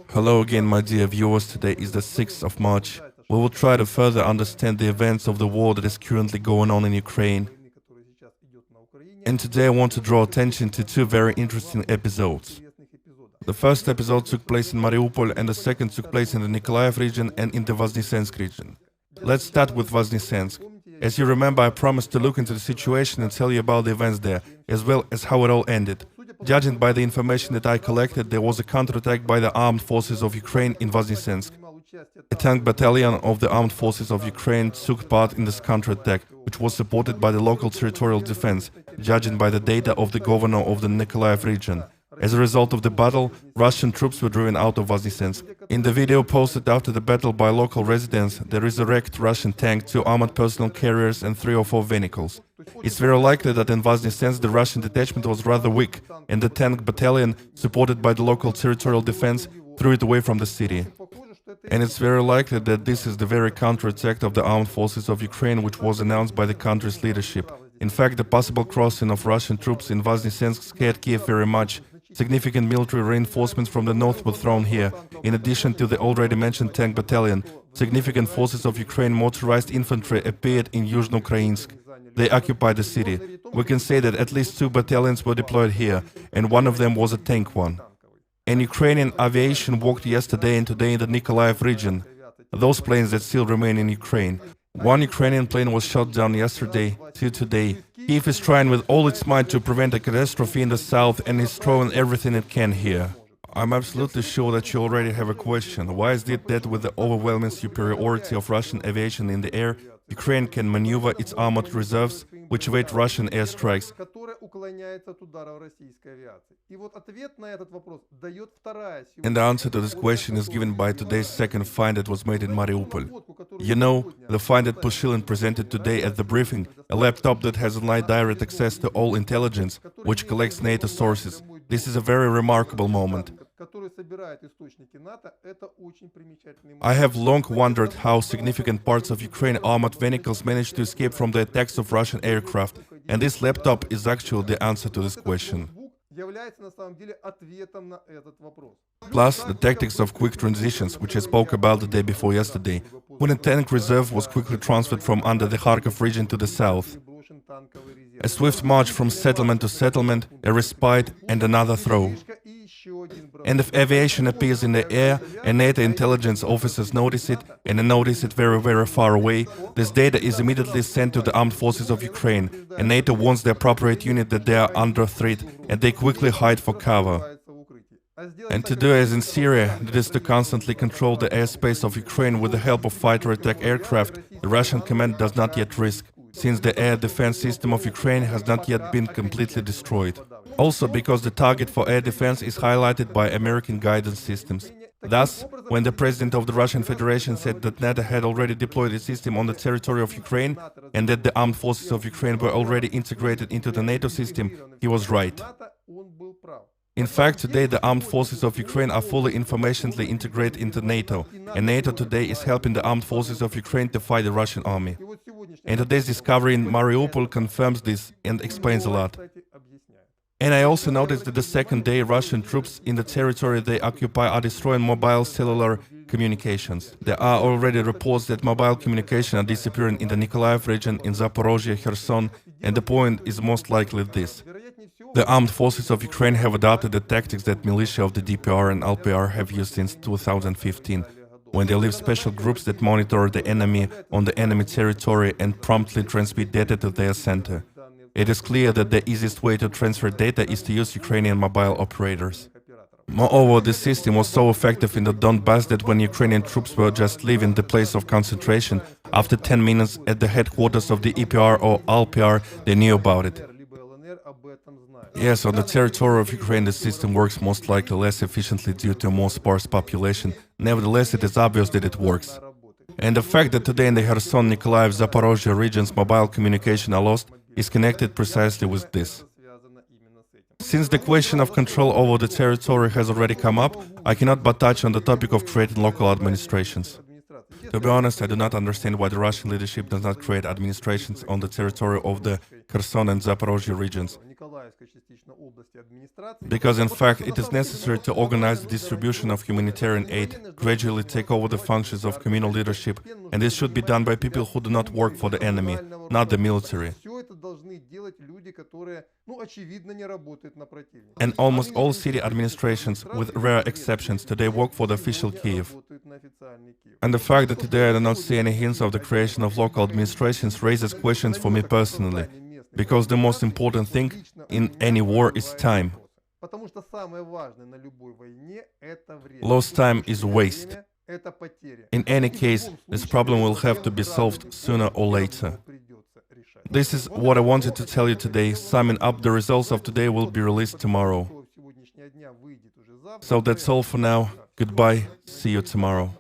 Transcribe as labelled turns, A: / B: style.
A: Hello again, my dear viewers. Today is the 6th of March. We will try to further understand the events of the war that is currently going on in Ukraine. And today I want to draw attention to two very interesting episodes. The first episode took place in Mariupol and the second took place in the Nikolaev region and in the Voznesensk region. Let's start with Voznesensk. As you remember, I promised to look into the situation and tell you about the events there, as well as how it all ended. Judging by the information that I collected, there was a counterattack by the armed forces of Ukraine in Voznesensk. A tank battalion of the armed forces of Ukraine took part in this counterattack, which was supported by the local territorial defense, judging by the data of the governor of the Nikolaev region. As a result of the battle, Russian troops were driven out of Voznesensk. In the video posted after the battle by local residents, there is a wrecked Russian tank, 2 armored personnel carriers and 3 or 4 vehicles. It's very likely that in Voznesensk the Russian detachment was rather weak, and the tank battalion, supported by the local territorial defense, threw it away from the city. And it's very likely that this is the very counterattack of the armed forces of Ukraine which was announced by the country's leadership. In fact, the possible crossing of Russian troops in Voznesensk scared Kyiv very much. Significant military reinforcements from the north were thrown here. In addition to the already mentioned tank battalion, significant forces of Ukraine motorized infantry appeared in Yuzhno-Ukrainsk. They occupied the city. We can say that at least 2 battalions were deployed here, and one of them was a tank one. And Ukrainian aviation walked yesterday and today in the Nikolaev region, those planes that still remain in Ukraine. 1 Ukrainian plane was shot down yesterday, 2 today. Kyiv is trying with all its might to prevent a catastrophe in the south and is throwing everything it can here. I'm absolutely sure that you already have a question. Why is it that with the overwhelming superiority of Russian aviation in the air, Ukraine can maneuver its armored reserves, which await Russian airstrikes? And the answer to this question is given by today's second find that was made in Mariupol. You know, the find that Pushilin presented today at the briefing, a laptop that has online direct access to all intelligence, which collects NATO sources. This is a very remarkable moment. I have long wondered how significant parts of Ukraine armored vehicles managed to escape from the attacks of Russian aircraft, and this laptop is actually the answer to this question. Plus, the tactics of quick transitions, which I spoke about the day before yesterday, when a tank reserve was quickly transferred from under the Kharkov region to the south. A swift march from settlement to settlement, a respite and another throw. And if aviation appears in the air, and NATO intelligence officers notice it, and they notice it very, very far away, this data is immediately sent to the armed forces of Ukraine, and NATO warns the appropriate unit that they are under threat, and they quickly hide for cover. And to do as in Syria, that is to constantly control the airspace of Ukraine with the help of fighter attack aircraft, the Russian command does not yet risk, since the air defense system of Ukraine has not yet been completely destroyed. Also because the target for air defense is highlighted by American guidance systems. Thus, when the president of the Russian Federation said that NATO had already deployed the system on the territory of Ukraine and that the armed forces of Ukraine were already integrated into the NATO system, he was right. In fact, today the armed forces of Ukraine are fully informationally integrated into NATO, and NATO today is helping the armed forces of Ukraine to fight the Russian army. And today's discovery in Mariupol confirms this and explains a lot. And I also noticed that the second day Russian troops in the territory they occupy are destroying mobile cellular communications. There are already reports that mobile communications are disappearing in the Nikolaev region, in Zaporozhye, Kherson, and the point is most likely this. The armed forces of Ukraine have adopted the tactics that militia of the DPR and LPR have used since 2015, when they leave special groups that monitor the enemy on the enemy territory and promptly transmit data to their center. It is clear that the easiest way to transfer data is to use Ukrainian mobile operators. Moreover, this system was so effective in the Donbass that when Ukrainian troops were just leaving the place of concentration, after 10 minutes at the headquarters of the EPR or LPR, they knew about it. Yes, on the territory of Ukraine the system works most likely less efficiently due to a more sparse population. Nevertheless, it is obvious that it works. And the fact that today in the Kherson, Nikolaev, Zaporozhye regions mobile communication are lost is connected precisely with this. Since the question of control over the territory has already come up, I cannot but touch on the topic of creating local administrations. To be honest, I do not understand why the Russian leadership does not create administrations on the territory of the Kherson and Zaporozhye regions. Because in fact, it is necessary to organize the distribution of humanitarian aid, gradually take over the functions of communal leadership, and this should be done by people who do not work for the enemy, not the military. And almost all city administrations, with rare exceptions, today work for the official Kyiv. And the fact that today I do not see any hints of the creation of local administrations raises questions for me personally, because the most important thing in any war is time. Lost time is waste. In any case, this problem will have to be solved sooner or later. This is what I wanted to tell you today. Summing up, the results of today will be released tomorrow. So that's all for now. Goodbye. See you tomorrow.